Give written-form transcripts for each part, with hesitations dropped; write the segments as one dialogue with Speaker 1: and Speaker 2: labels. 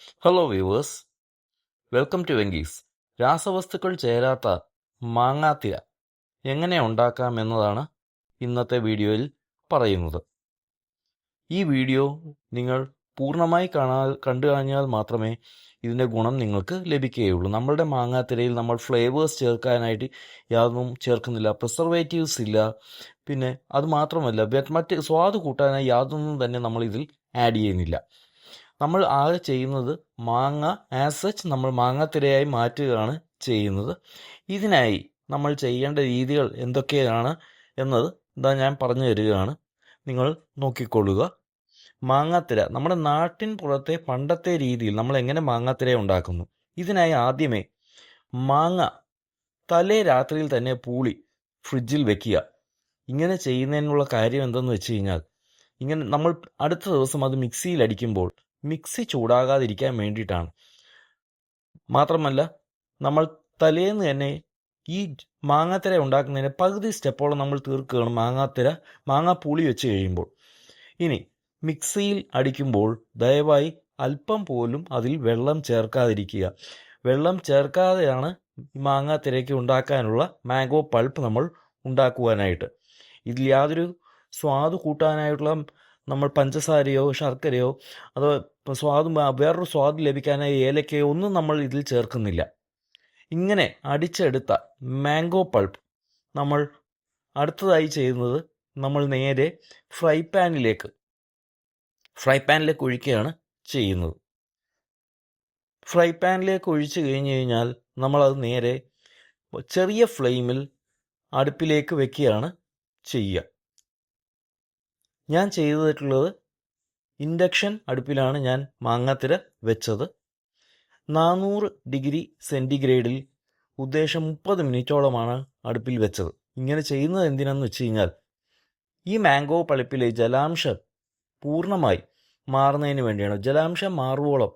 Speaker 1: Hello viewers, welcome to Venky's. രാസവസ്തുക്കൾ ചേരാത്ത മാങ്ങാത്തിര എങ്ങനെ ഉണ്ടാക്കാം എന്നതാണ് ഇന്നത്തെ വീഡിയോയിൽ പറയുന്നത്. ഈ വീഡിയോ നിങ്ങൾ പൂർണ്ണമായി കണ്ടു കഴിഞ്ഞാൽ മാത്രമേ ഇതിൻ്റെ ഗുണം നിങ്ങൾക്ക് ലഭിക്കുകയുള്ളൂ. നമ്മളുടെ മാങ്ങാത്തിരയിൽ നമ്മൾ ഫ്ലേവേഴ്സ് ചേർക്കാനായിട്ട് യാതൊന്നും ചേർക്കുന്നില്ല, പ്രിസർവേറ്റീവ്സ് ഇല്ല. പിന്നെ അത് മാത്രമല്ല, മറ്റ് സ്വാദ് കൂട്ടാനായി യാതൊന്നും തന്നെ നമ്മൾ ഇതിൽ ആഡ് ചെയ്യുന്നില്ല. നമ്മൾ ആകെ ചെയ്യുന്നത് മാങ്ങ ആസ് സച്ച് നമ്മൾ മാങ്ങാത്തിരയായി മാറ്റുകയാണ് ചെയ്യുന്നത്. ഇതിനായി നമ്മൾ ചെയ്യേണ്ട രീതികൾ എന്തൊക്കെയാണ് എന്നത് ഞാൻ പറഞ്ഞു തരികയാണ്, നിങ്ങൾ നോക്കിക്കൊള്ളുക. മാങ്ങാത്തിര നമ്മുടെ നാട്ടിൻ പുറത്തെ പണ്ടത്തെ രീതിയിൽ നമ്മൾ എങ്ങനെ മാങ്ങാത്തിര ഉണ്ടാക്കുന്നു. ഇതിനായി ആദ്യമേ മാങ്ങ തലേ രാത്രിയിൽ തന്നെ പൂളി ഫ്രിഡ്ജിൽ വെക്കുക. ഇങ്ങനെ ചെയ്യുന്നതിനുള്ള കാര്യം എന്തെന്ന് വെച്ച് കഴിഞ്ഞാൽ, ഇങ്ങനെ നമ്മൾ അടുത്ത ദിവസം അത് മിക്സിയിൽ അടിക്കുമ്പോൾ മിക്സി ചൂടാകാതിരിക്കാൻ വേണ്ടിയിട്ടാണ്. മാത്രമല്ല, നമ്മൾ തലേന്ന് തന്നെ ഈ മാങ്ങാത്തിര ഉണ്ടാക്കുന്നതിന് പകുതി സ്റ്റെപ്പോളം നമ്മൾ തീർക്കുകയാണ് മാങ്ങാ പുളി വെച്ച് കഴിയുമ്പോൾ. ഇനി മിക്സിയിൽ അടിക്കുമ്പോൾ ദയവായി അല്പം പോലും അതിൽ വെള്ളം ചേർക്കാതിരിക്കുക. വെള്ളം ചേർക്കാതെയാണ് മാങ്ങാത്തിരയ്ക്ക് ഉണ്ടാക്കാനുള്ള മാംഗോ പൾപ്പ് നമ്മൾ ഉണ്ടാക്കുവാനായിട്ട്. ഇതിൽ യാതൊരു സ്വാദ് കൂട്ടാനായിട്ടുള്ള നമ്മൾ പഞ്ചസാരയോ ശർക്കരയോ അതോ വേറൊരു സ്വാദ് ലഭിക്കാനായി ഏലക്കയോ ഒന്നും നമ്മൾ ഇതിൽ ചേർക്കുന്നില്ല. ഇങ്ങനെ അടിച്ചെടുത്ത മാംഗോ പൾപ്പ് നമ്മൾ അടുത്തതായി ചെയ്യുന്നത്, നമ്മൾ നേരെ ഫ്രൈ പാനിലേക്ക് ഒഴിക്കുകയാണ് ചെയ്യുന്നത്. ഫ്രൈ പാനിലേക്ക് ഒഴിച്ചു കഴിഞ്ഞ് കഴിഞ്ഞാൽ നമ്മളത് നേരെ ചെറിയ ഫ്ലെയിമിൽ അടുപ്പിലേക്ക് വെക്കുകയാണ് ചെയ്യുക. ഞാൻ ചെയ്തിട്ടുള്ളത് ഇൻഡക്ഷൻ അടുപ്പിലാണ് ഞാൻ മാങ്ങാത്തിര വെച്ചത്. 400 ഡിഗ്രി സെൻറ്റിഗ്രേഡിൽ ഉദ്ദേശം 30 മിനിറ്റോളമാണ് അടുപ്പിൽ വെച്ചത്. ഇങ്ങനെ ചെയ്യുന്നത് എന്തിനാണെന്ന് വെച്ച് കഴിഞ്ഞാൽ, ഈ മാംഗോ പൾപ്പിലെ ജലാംശം പൂർണ്ണമായി മാറുന്നതിന് വേണ്ടിയാണ്. ജലാംശം മാറുവോളം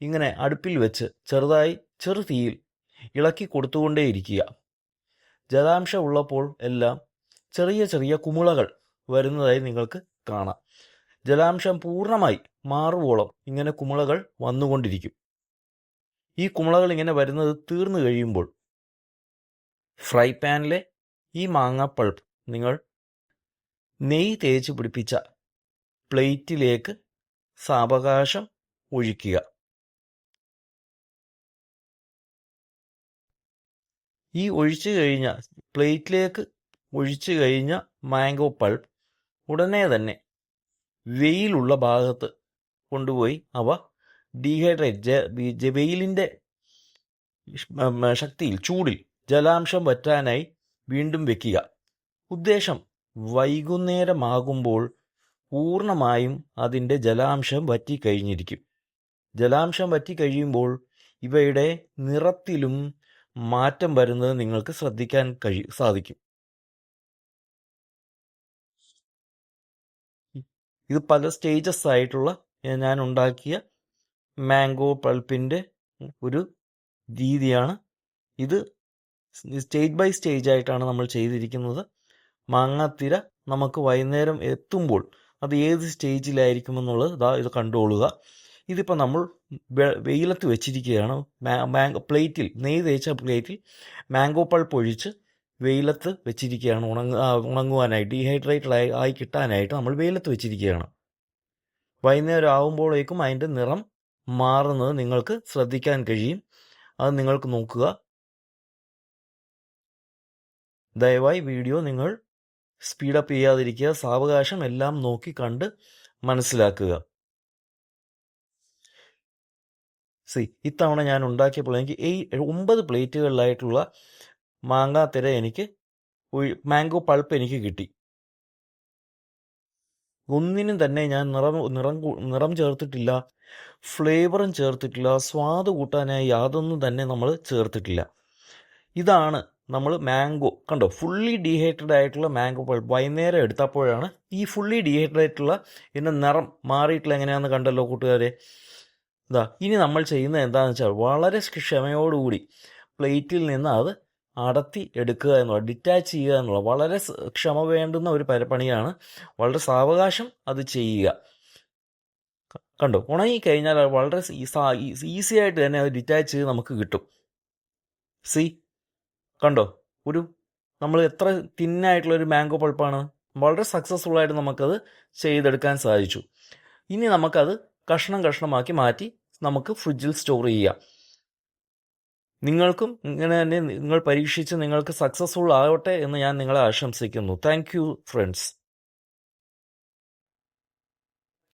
Speaker 1: ഇങ്ങനെ അടുപ്പിൽ വെച്ച് ചെറു തീയിൽ ഇളക്കി കൊടുത്തുകൊണ്ടേയിരിക്കുക. ജലാംശം ഉള്ളപ്പോൾ എല്ലാം ചെറിയ ചെറിയ കുമിളകൾ വരുന്നതായി നിങ്ങൾക്ക് കാണാം. ജലാംശം പൂർണ്ണമായി മാറുവോളം ഇങ്ങനെ കുമിളകൾ വന്നുകൊണ്ടിരിക്കും. ഈ കുമിളകൾ ഇങ്ങനെ വരുന്നത് തീർന്നു കഴിയുമ്പോൾ ഫ്രൈ പാനിലെ ഈ മാങ്ങ പൾപ്പ് നിങ്ങൾ നെയ്യ് തേച്ച് പിടിപ്പിച്ച പ്ലേറ്റിലേക്ക് സാവകാശം ഒഴിക്കുക. ഈ പ്ലേറ്റിലേക്ക് ഒഴിച്ചു കഴിഞ്ഞ മാംഗോ പൾപ്പ് ഉടനെ തന്നെ വെയിലുള്ള ഭാഗത്ത് കൊണ്ടുപോയി അവ വെയിലിൻ്റെ ശക്തിയിൽ, ചൂടിൽ ജലാംശം വറ്റാനായി വീണ്ടും വെക്കുക. ഉദ്ദേശം വൈകുന്നേരമാകുമ്പോൾ പൂർണ്ണമായും അതിൻ്റെ ജലാംശം വറ്റിക്കഴിഞ്ഞിരിക്കും. ജലാംശം വറ്റിക്കഴിയുമ്പോൾ ഇവയുടെ നിറത്തിലും മാറ്റം വരുന്നത് നിങ്ങൾക്ക് ശ്രദ്ധിക്കാൻ സാധിക്കും. ഇത് പല സ്റ്റേജസ് ആയിട്ടുള്ള ഞാൻ ഉണ്ടാക്കിയ മാംഗോ പൾപ്പിൻ്റെ ഒരു രീതിയാണ്. ഇത് സ്റ്റേജ് ബൈ സ്റ്റേജ് ആയിട്ടാണ് നമ്മൾ ചെയ്തിരിക്കുന്നത്. മാങ്ങാത്തിര നമുക്ക് വൈകുന്നേരം എത്തുമ്പോൾ അത് ഏത് സ്റ്റേജിലായിരിക്കുമെന്നുള്ളത് ഇത് കണ്ടുകൊള്ളുക. ഇതിപ്പോൾ നമ്മൾ വെയിലത്ത് വെച്ചിരിക്കുകയാണ്. പ്ലേറ്റിൽ, നെയ്യ് തേച്ച പ്ലേറ്റിൽ മാംഗോ പൾപ്പ് ഒഴിച്ച് വെയിലത്ത് വെച്ചിരിക്കുകയാണ്. ഉണങ്ങുവാനായി, ഡീഹൈഡ്രേറ്റഡ് ആയി കിട്ടാനായിട്ട് നമ്മൾ വെയിലത്ത് വെച്ചിരിക്കുകയാണ്. വൈകുന്നേരം ആകുമ്പോഴേക്കും അതിൻ്റെ നിറം മാറുന്നത് നിങ്ങൾക്ക് ശ്രദ്ധിക്കാൻ കഴിയും. അത് നിങ്ങൾക്ക് നോക്കുക. ദയവായി വീഡിയോ നിങ്ങൾ സ്പീഡപ്പ് ചെയ്യാതിരിക്കുക. സാവകാശം എല്ലാം നോക്കി കണ്ട് മനസ്സിലാക്കുക. ഇത്തവണ ഞാൻ ഉണ്ടാക്കിയപ്പോൾ എനിക്ക് 9 പ്ലേറ്റുകളിലായിട്ടുള്ള മാങ്ങാത്തിര മാംഗോ പൾപ്പ് എനിക്ക് കിട്ടി. ഒന്നിനും തന്നെ ഞാൻ നിറം ചേർത്തിട്ടില്ല, ഫ്ലേവറും ചേർത്തിട്ടില്ല, സ്വാദ് കൂട്ടാനായി യാതൊന്നും തന്നെ നമ്മൾ ചേർത്തിട്ടില്ല. ഇതാണ് നമ്മൾ മാംഗോ കണ്ടോ, ഫുള്ളി ഡീഹൈഡ്രേറ്റഡ് ആയിട്ടുള്ള മാംഗോ പൾപ്പ് വൈകുന്നേരം എടുത്തപ്പോഴാണ് ഈ ഫുള്ളി ഡീഹൈഡ്രേറ്റുള്ള ഇതിൻ്റെ നിറം മാറിയിട്ടുള്ള എങ്ങനെയാണെന്ന് കണ്ടല്ലോ കൂട്ടുകാരെ. ഇനി നമ്മൾ ചെയ്യുന്നത് എന്താണെന്ന് വെച്ചാൽ, വളരെ ക്ഷമയോടുകൂടി പ്ലേറ്റിൽ നിന്ന് അത് അടർത്തി എടുക്കുക എന്നുള്ള, ഡിറ്റാച്ച് ചെയ്യുക എന്നുള്ള വളരെ ക്ഷമ വേണ്ടുന്ന ഒരു പണിയാണ്. വളരെ സാവകാശം അത് ചെയ്യുക. കണ്ടോ, ഉണങ്ങിക്കഴിഞ്ഞാൽ അത് വളരെ ഈസി ആയിട്ട് തന്നെ അത് ഡിറ്റാച്ച് ചെയ്ത് നമുക്ക് കിട്ടും. കണ്ടോ, നമ്മൾ എത്ര തിന്നായിട്ടുള്ളൊരു മാംഗോ പൾപ്പാണ്. വളരെ സക്സസ്ഫുൾ ആയിട്ട് നമുക്കത് ചെയ്തെടുക്കാൻ സാധിച്ചു. ഇനി നമുക്കത് കഷ്ണമാക്കി മാറ്റി നമുക്ക് ഫ്രിഡ്ജിൽ സ്റ്റോർ ചെയ്യാം. നിങ്ങൾക്കും ഇങ്ങനെ തന്നെ നിങ്ങൾ പരീക്ഷിച്ച് നിങ്ങൾക്ക് സക്സസ്ഫുൾ ആവട്ടെ എന്ന് ഞാൻ നിങ്ങളെ ആശംസിക്കുന്നു. Thank you friends.